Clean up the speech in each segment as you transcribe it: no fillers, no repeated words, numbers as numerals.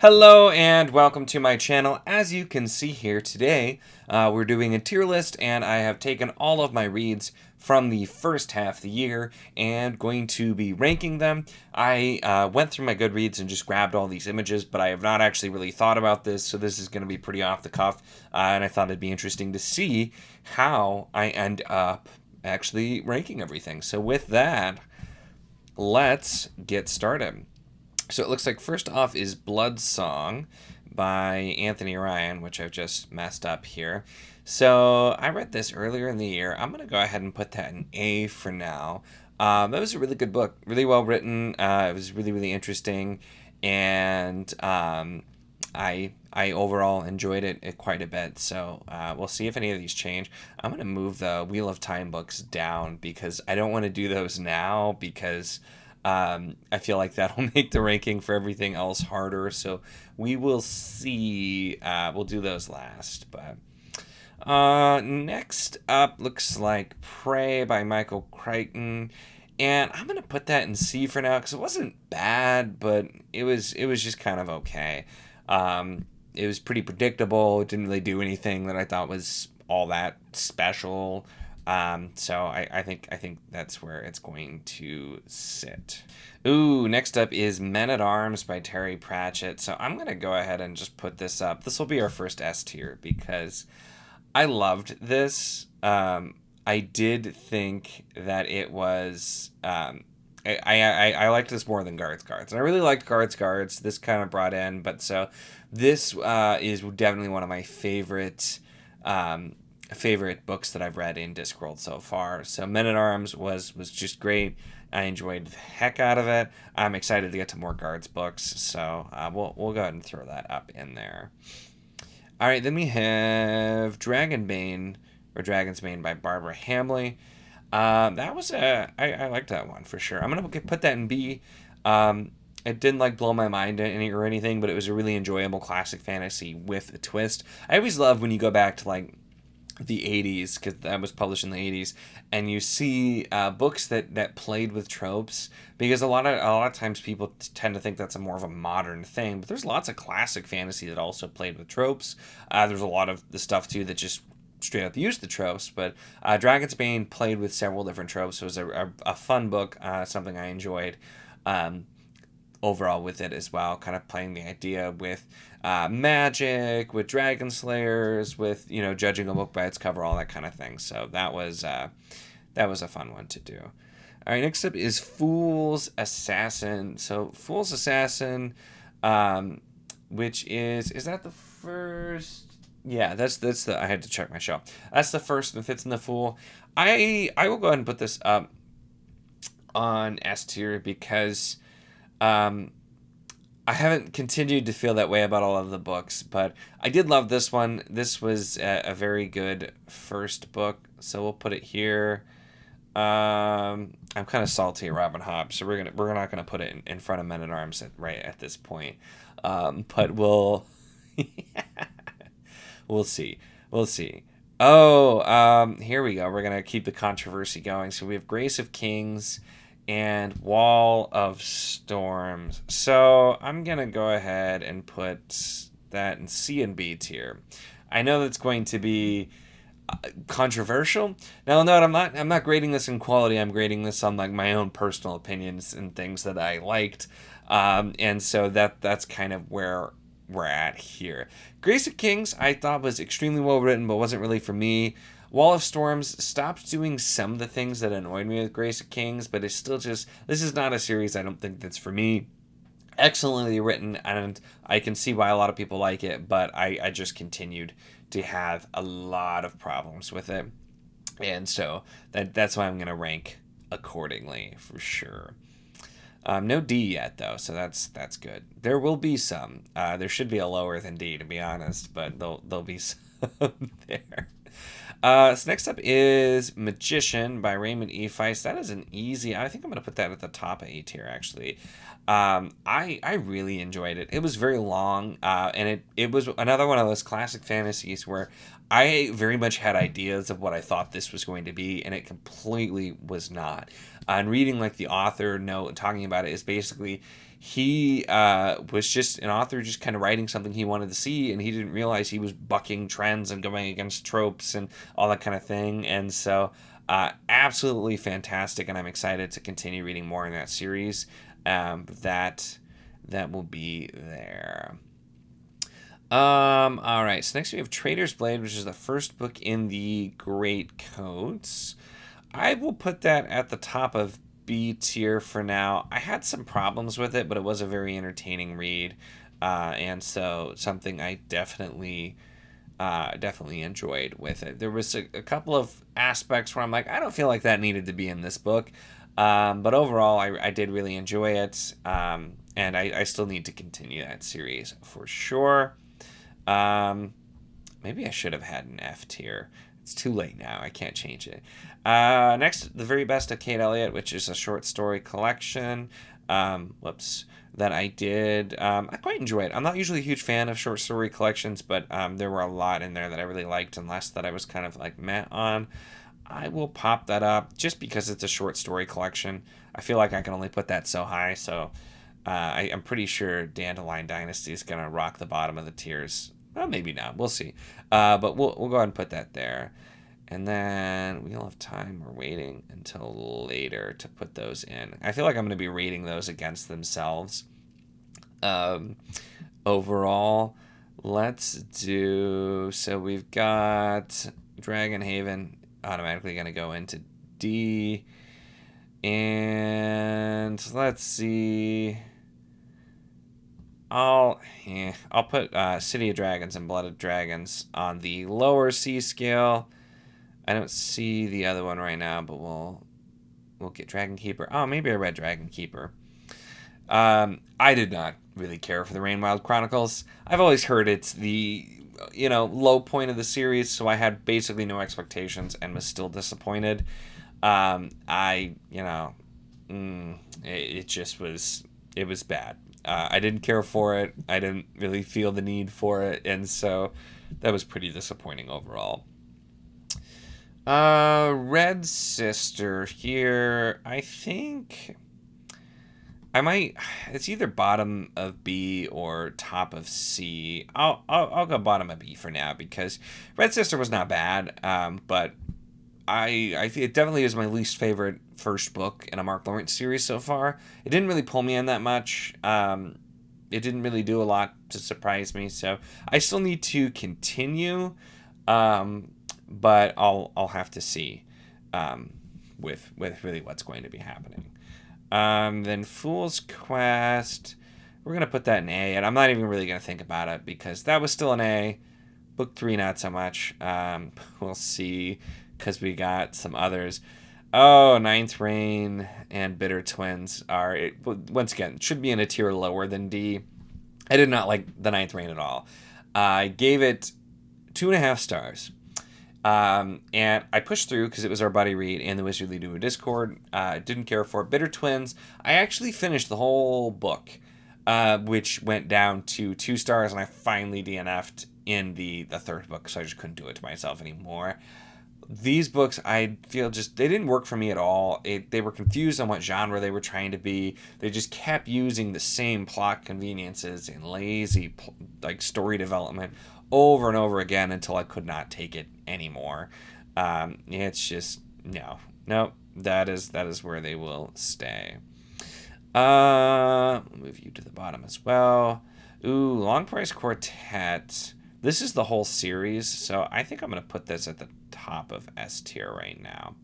Hello and welcome to my channel. As you can see here today, we're doing a tier list, and I have taken all of my reads from the first half of the year and going to be ranking them. I went through my Goodreads and just grabbed all these images, but I have not actually really thought about this, so this is going to be pretty off the cuff, and I thought it'd be interesting to see how I end up actually ranking everything. So with that, let's get started. So it looks like first off is Blood Song by Anthony Ryan, which I've just messed up here. So I read this earlier in the year. I'm going to go ahead and put that in A for now. That was a really good book, really well written. It was really, really interesting. And I overall enjoyed it quite a bit. So we'll see if any of these change. I'm going to move the Wheel of Time books down because I don't want to do those now because I feel like that'll make the ranking for everything else harder. So we will see. We'll do those last. But next up looks like Prey by Michael Crichton. And I'm going to put that in C for now because it wasn't bad, but it was just kind of okay. It was pretty predictable. It didn't really do anything that I thought was all that special. So I think that's where it's going to sit. Ooh, next up is Men at Arms by Terry Pratchett. So I'm gonna go ahead and just put this up. This will be our first S tier because I loved this. I did think that it was. I liked this more than Guards. And I really liked Guards. This kind of brought in, but so this is definitely one of my favorite books that I've read in Discworld so far. So Men at Arms was just great. I enjoyed the heck out of it. I'm excited to get to more Guards books, so we'll go ahead and throw that up in there. All right, then we have Dragonbane or Dragon's Bane by Barbara Hamley. That was I liked that one for sure. I'm gonna put that in B. It didn't like blow my mind or anything, but it was a really enjoyable classic fantasy with a twist. I always love when you go back to like the 80s, because that was published in the 80s, and you see books that played with tropes, because a lot of times people tend to think that's a more of a modern thing, but there's lots of classic fantasy that also played with tropes. There's a lot of the stuff too that just straight up used the tropes, but Dragon's Bane played with several different tropes. So it was a fun book, something I enjoyed overall with it as well, kind of playing the idea with magic, with dragon slayers, with judging a book by its cover, all that kind of thing. So that was a fun one to do. All right, next up is Fool's Assassin. So Fool's Assassin, which is that the first? Yeah, that's the. I had to check my shelf. That's the first that fits in the Fool. I will go ahead and put this up on S tier because I haven't continued to feel that way about all of the books, but I did love this one. This was a very good first book, so we'll put it here. I'm kind of salty at Robin Hobb, so we're not gonna put it in front of Men at Arms right at this point. But we'll we'll see. We'll see. Oh, here we go. We're gonna keep the controversy going. So we have Grace of Kings and Wall of Storms. So I'm gonna go ahead and put that in C and B tier. I know that's going to be controversial. Now, no, I'm not grading this in quality. I'm grading this on like my own personal opinions and things that I liked. And so that's kind of where we're at here. Grace of Kings I thought was extremely well written, but wasn't really for me. Wall of Storms stopped doing some of the things that annoyed me with Grace of Kings, but it's still just, this is not a series I don't think that's for me. Excellently written, and I can see why a lot of people like it, but I just continued to have a lot of problems with it. And so that's why I'm going to rank accordingly for sure. No D yet, though, so that's good. There will be some. There should be a lower than D, to be honest, but there'll be some there. So next up is Magician by Raymond Ephes. That is an easy. I think I'm going to put that at the top of A tier, actually. I really enjoyed it. It was very long, and it was another one of those classic fantasies where I very much had ideas of what I thought this was going to be, and it completely was not. And reading like the author note and talking about it is basically he was just an author just kind of writing something he wanted to see, and he didn't realize he was bucking trends and going against tropes and all that kind of thing. And so absolutely fantastic, and I'm excited to continue reading more in that series. That will be there. All right. So next we have Trader's Blade, which is the first book in the Great Coats. I will put that at the top of B tier for now. I had some problems with it, but it was a very entertaining read, and so something I definitely enjoyed with it. There was a couple of aspects where I'm like, I don't feel like that needed to be in this book, but overall, I did really enjoy it, and I still need to continue that series for sure. Maybe I should have had an F tier. It's too late now. I can't change it. Next, The Very Best of Kate Elliott, which is a short story collection. That I did. I quite enjoyed. I'm not usually a huge fan of short story collections, but there were a lot in there that I really liked, and less that I was kind of like meh on. I will pop that up just because it's a short story collection. I feel like I can only put that so high, so I'm pretty sure Dandelion Dynasty is going to rock the bottom of the tiers. Well, maybe not. We'll see. But we'll go ahead and put that there. And then we'll have time. We're waiting until later to put those in. I feel like I'm going to be rating those against themselves. Overall, let's do... So we've got Dragon Haven automatically going to go into D. And let's see... I'll put City of Dragons and Blood of Dragons on the lower C scale. I don't see the other one right now, but we'll get Dragon Keeper. Oh, maybe I read Dragon Keeper. I did not really care for the Rainwild Chronicles. I've always heard it's the low point of the series, so I had basically no expectations and was still disappointed. It just was. It was bad. I didn't care for it. I didn't really feel the need for it, and so that was pretty disappointing overall. Red Sister here. I think I might. It's either bottom of B or top of C. I'll go bottom of B for now because Red Sister was not bad. But it definitely is my least favorite first book in a Mark Lawrence series so far. It didn't really pull me in that much. It didn't really do a lot to surprise me, so I still need to continue. But I'll have to see with really what's going to be happening. Then Fool's Quest, we're gonna put that in A, and I'm not even really gonna think about it because that was still an A. Book 3, not so much. We'll see. Because we got some others. Oh, Ninth Reign and Bitter Twins are, once again, should be in a tier lower than D. I did not like the Ninth Reign at all. I gave it 2.5 stars. And I pushed through because it was our buddy read and the Wizardly Duo Discord. Didn't care for it. Bitter Twins, I actually finished the whole book, which went down to 2 stars, and I finally DNF'd in the third book, so I just couldn't do it to myself anymore. These books, I feel they didn't work for me at all. They were confused on what genre they were trying to be. They just kept using the same plot conveniences and lazy story development over and over again until I could not take it anymore. It's just no. That is where they will stay. I'll move you to the bottom as well. Ooh, Long Price Quartet. This is the whole series, so I think I'm going to put this at the top of S tier right now,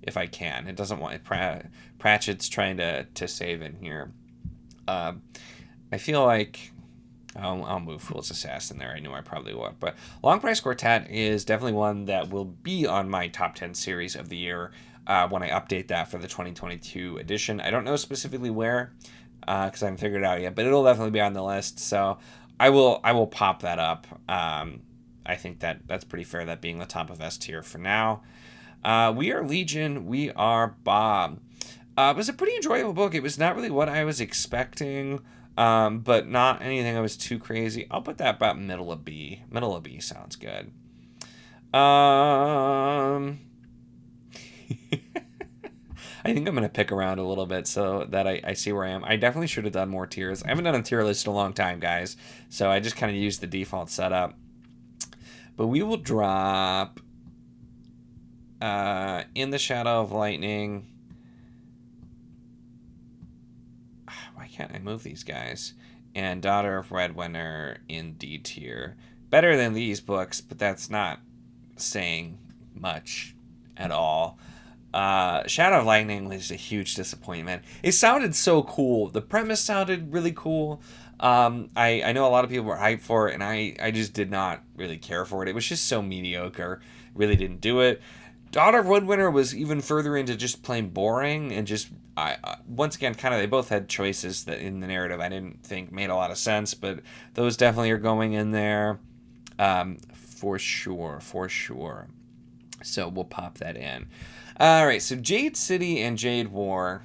if I can. It doesn't want Pratchett's trying to save in here. I feel like I'll move Fool's Assassin there. I knew I probably would, but Long Price Quartet is definitely one that will be on my top 10 series of the year when I update that for the 2022 edition. I don't know specifically where because I haven't figured it out yet, but it'll definitely be on the list. So I will pop that up. I think that's pretty fair, that being the top of S tier for now. We Are Legion, We Are Bob. It was a pretty enjoyable book. It was not really what I was expecting, but not anything that was too crazy. I'll put that about middle of B. Middle of B sounds good. Um, I think I'm going to pick around a little bit so that I see where I am. I definitely should have done more tiers. I haven't done a tier list in a long time, guys. So I just kind of used the default setup. But we will drop In the Shadow of Lightning. Why can't I move these guys? And Daughter of Redwinter in D tier. Better than these books, but that's not saying much at all. Shadow of Lightning was a huge disappointment. It sounded so cool. The premise sounded really cool. I know a lot of people were hyped for it, and I just did not really care for it. It was just so mediocre. Really didn't do it. Daughter of Woodwinter was even further into just plain boring and just once again kind of they both had choices that in the narrative I didn't think made a lot of sense, but those definitely are going in there for sure, for sure. So we'll pop that in. All right, so Jade City and Jade War.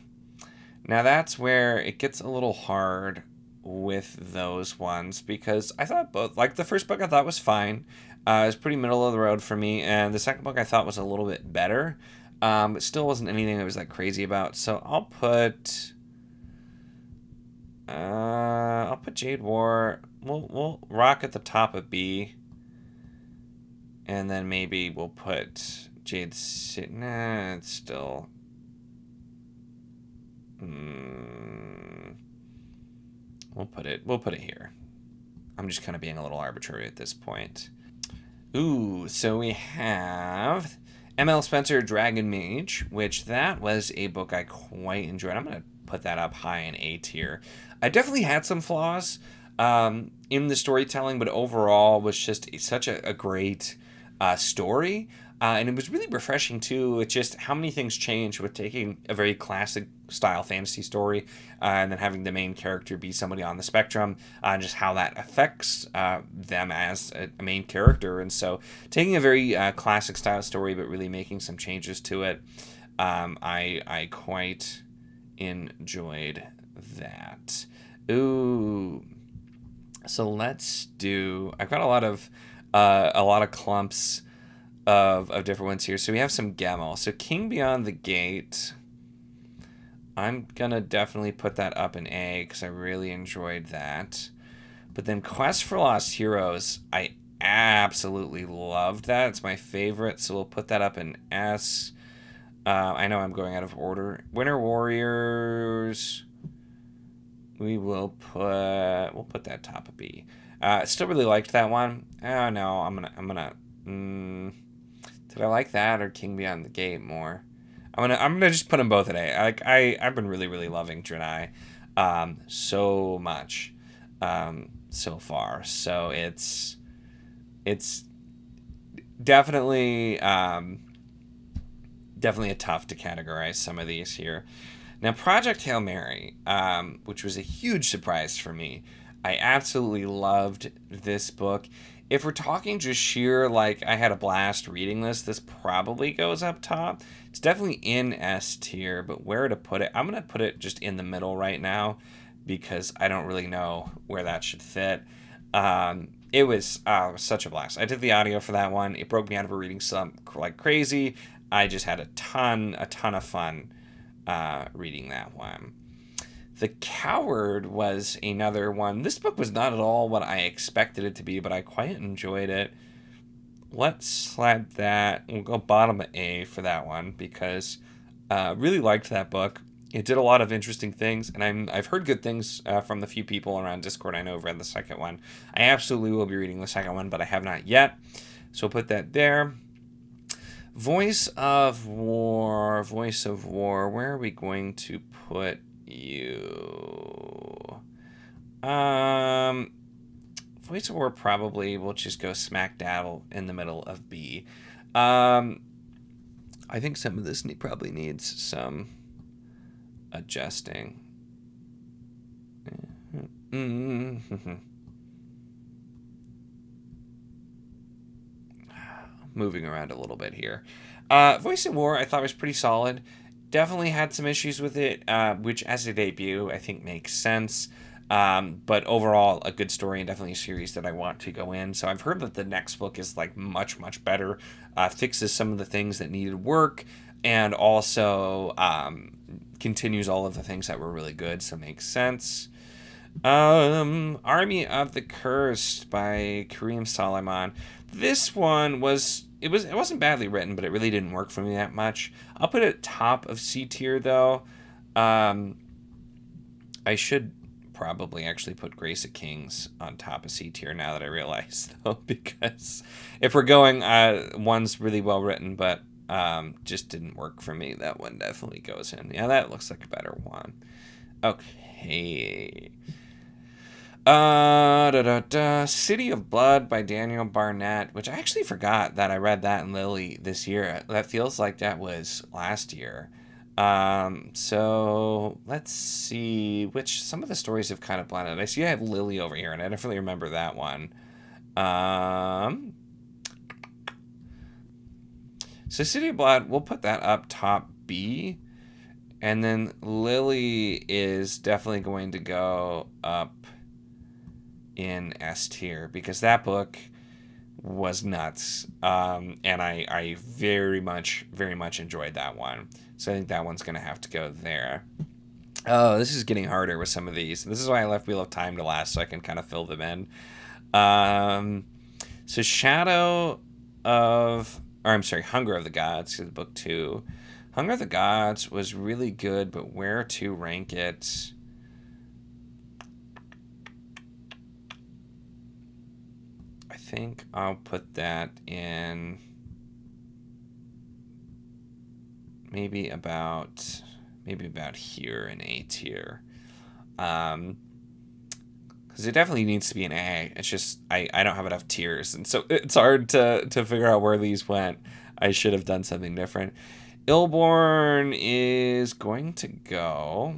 Now that's where it gets a little hard with those ones because I thought both, like the first book I thought was fine. It was pretty middle of the road for me, and the second book I thought was a little bit better. It still wasn't anything I was like crazy about. So I'll put Jade War. We'll rock at the top of B, and then maybe we'll put Jade City. Nah, it's still. We'll put it here. I'm just kind of being a little arbitrary at this point. Ooh, so we have M.L. Spencer, Dragon Mage, which that was a book I quite enjoyed. I'm going to put that up high in A tier. I definitely had some flaws in the storytelling, but overall was just such a great story. And it was really refreshing, too, with just how many things changed with taking a very classic style fantasy story and then having the main character be somebody on the spectrum and just how that affects them as a main character. And so taking a very classic style story but really making some changes to it, I quite enjoyed that. Ooh. So let's do... I've got a lot of clumps of different ones here. So we have some Gamel. So King Beyond the Gate, I'm gonna definitely put that up in A because I really enjoyed that. But then Quest for Lost Heroes, I absolutely loved that. It's my favorite, so we'll put that up in S. I know I'm going out of order. Winter Warriors, we'll put that top of B. Still really liked that one. Oh no, I'm gonna. Did I like that or King Beyond the Gate more? I'm gonna just put them both at A. I've been really loving Draenei, so much, so far. So it's definitely definitely tough to categorize some of these here. Now Project Hail Mary, which was a huge surprise for me. I absolutely loved this book. If we're talking just sheer, like, I had a blast reading this probably goes up top. It's definitely in S tier, but where to put it? I'm going to put it just in the middle right now because I don't really know where that should fit. It was such a blast. I did the audio for that one. It broke me out of a reading slump like crazy. I just had a ton of fun reading that one. The Coward was another one. This book was not at all what I expected it to be, but I quite enjoyed it. Let's slide that. We'll go bottom of A for that one because really liked that book. It did a lot of interesting things, and I've heard good things from the few people around Discord I know have read the second one. I absolutely will be reading the second one, but I have not yet. So we'll put that there. Voice of War. Where are we going to put you? Voice of War probably will just go smack dab in the middle of B. I think some of this probably needs some adjusting. Moving around a little bit here. Voice of War I thought was pretty solid. Definitely had some issues with it, which as a debut I think makes sense. But overall, a good story and definitely a series that I want to go in. So I've heard that the next book is like much, much better, fixes some of the things that needed work, and also continues all of the things that were really good. So it makes sense. Army of the Cursed by Kareem Solomon. This one it wasn't badly written, but it really didn't work for me that much. I'll put it top of C tier though. I should probably actually put Grace of Kings on top of C tier now that I realize, though, because if we're going, one's really well written, but just didn't work for me. That one definitely goes in. Yeah, that looks like a better one. Okay. City of Blood by Daniel Barnett, which I actually forgot that I read that in Lily this year. That feels like that was last year. So let's see which some of the stories have kind of blended. I see I have Lily over here, and I definitely remember that one. So City of Blood, we'll put that up top B, and then Lily is definitely going to go up in S tier because that book was nuts, and I very much enjoyed that one. So I think that one's gonna have to go there. Oh, this is getting harder with some of these. This is why I left Wheel of Time to last, so I can kind of fill them in. So Hunger of the Gods, book 2. Hunger of the Gods was really good, but where to rank it? I think I'll put that in maybe about here in A tier. Because it definitely needs to be an A. It's just I don't have enough tiers, and so it's hard to figure out where these went. I should have done something different. Illborn is going to go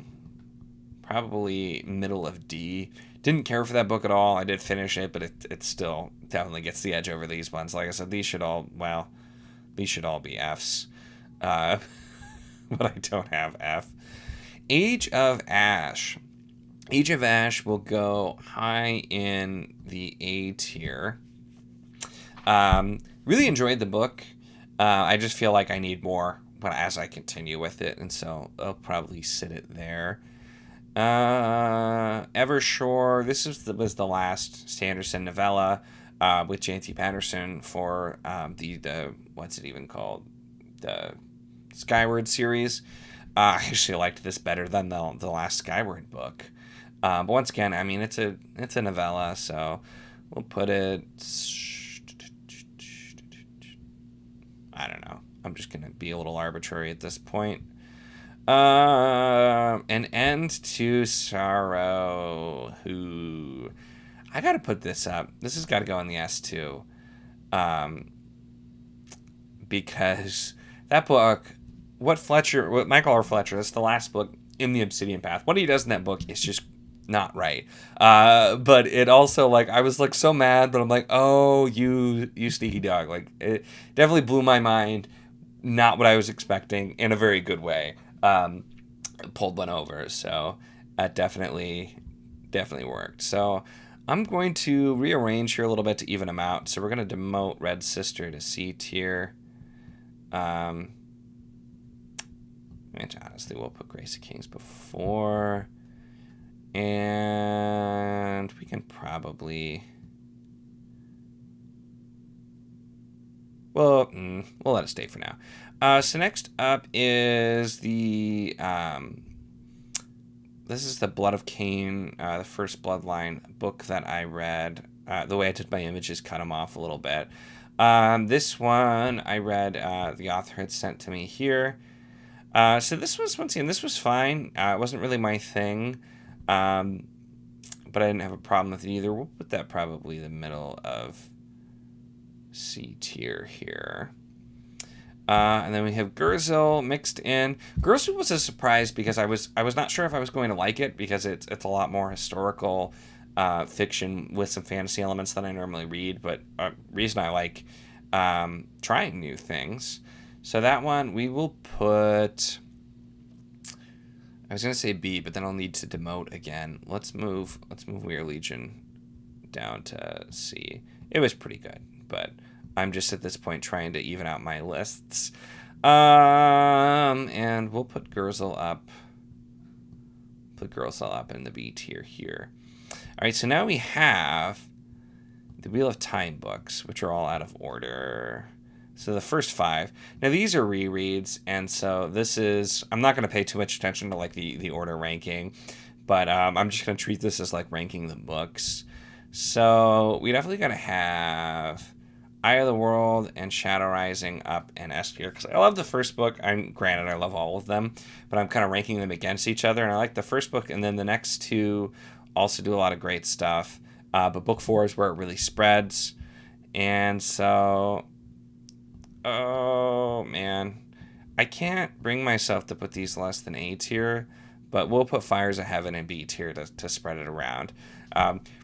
probably middle of D. Didn't care for that book at all. I did finish it, but it still definitely gets the edge over these ones. Like I said, these should all be Fs. But I don't have F. Age of Ash. Age of Ash will go high in the A tier. Really enjoyed the book. I just feel like I need more as I continue with it, and so I'll probably sit it there. Evershore. This was the last Sanderson novella with J.T. Patterson for the what's it even called? The Skyward series. I actually liked this better than the last Skyward book. But once again, I mean, it's a novella, so we'll put it. I don't know. I'm just gonna be a little arbitrary at this point. An End to Sorrow. Who? I gotta put this up. This has got to go in the S too. Because that book, what Michael R. Fletcher, that's the last book in the Obsidian Path. What he does in that book is just not right. But it also, like, I was like so mad, but I'm like, oh, you sneaky dog. Like, it definitely blew my mind. Not what I was expecting in a very good way. Pulled one over, so that definitely worked. So I'm going to rearrange here a little bit to even them out. So we're going to demote Red Sister to C tier. Which honestly, we'll put Grace of Kings before. And we can probably... Well, we'll let it stay for now. So next up is the... this is the Blood of Cain, the first Bloodline book that I read. The way I did my images cut them off a little bit. This one I read, the author had sent to me here. So this was, once again, this was fine. It wasn't really my thing. But I didn't have a problem with it either. We'll put that probably the middle of C tier here. And then we have Gurzel mixed in. Gurzel was a surprise because I was not sure if I was going to like it because it's a lot more historical fiction with some fantasy elements than I normally read. But reason I like trying new things. So that one we will put. was gonna say B, but then I'll need to demote again. Let's move We Are Legion down to C. It was pretty good, but I'm just at this point trying to even out my lists. And we'll put Gurzel up. Put Gurzel up in the B tier here. All right, so now we have the Wheel of Time books, which are all out of order. So the first 5. Now these are rereads, and so this is, I'm not going to pay too much attention to like the order ranking, but I'm just going to treat this as like ranking the books. So we definitely going to have Eye of the World and Shadow Rising up in S tier, because I love the first book. Granted, I love all of them, but I'm kind of ranking them against each other, and I like the first book, and then the next 2 also do a lot of great stuff. But book 4 is where it really spreads, and so, oh man, I can't bring myself to put these less than A tier, but we'll put Fires of Heaven in B tier to spread it around.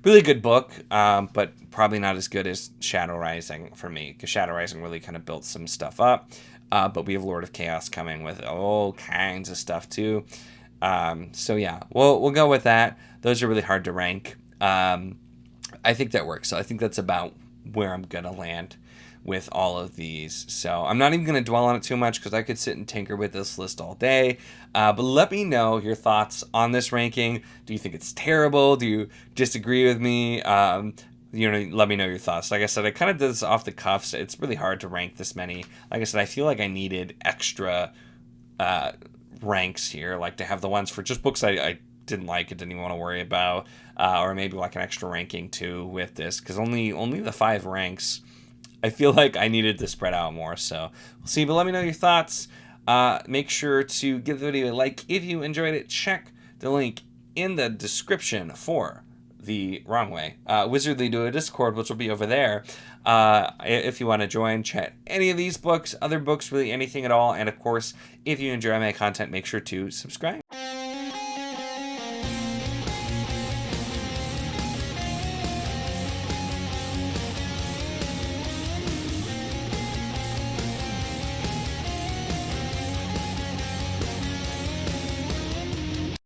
Really good book, but probably not as good as Shadow Rising for me, because Shadow Rising really kind of built some stuff up. But we have Lord of Chaos coming with all kinds of stuff too. So yeah, we'll go with that. Those are really hard to rank. I think that works. So I think that's about where I'm gonna land with all of these. So I'm not even going to dwell on it too much because I could sit and tinker with this list all day. But let me know your thoughts on this ranking. Do you think it's terrible? Do you disagree with me? Let me know your thoughts. Like I said, I kind of did this off the cuffs. It's really hard to rank this many. Like I said, I feel like I needed extra ranks here, like to have the ones for just books I didn't like and didn't even want to worry about, or maybe like an extra ranking too with this, because only the 5 ranks. I feel like I needed to spread out more, so we'll see. But let me know your thoughts. Make sure to give the video a like if you enjoyed it. Check the link in the description for the wrong way Wizardly to a Discord, which will be over there. If you want to join, chat any of these books, other books, really anything at all. And of course, if you enjoy my content, make sure to subscribe.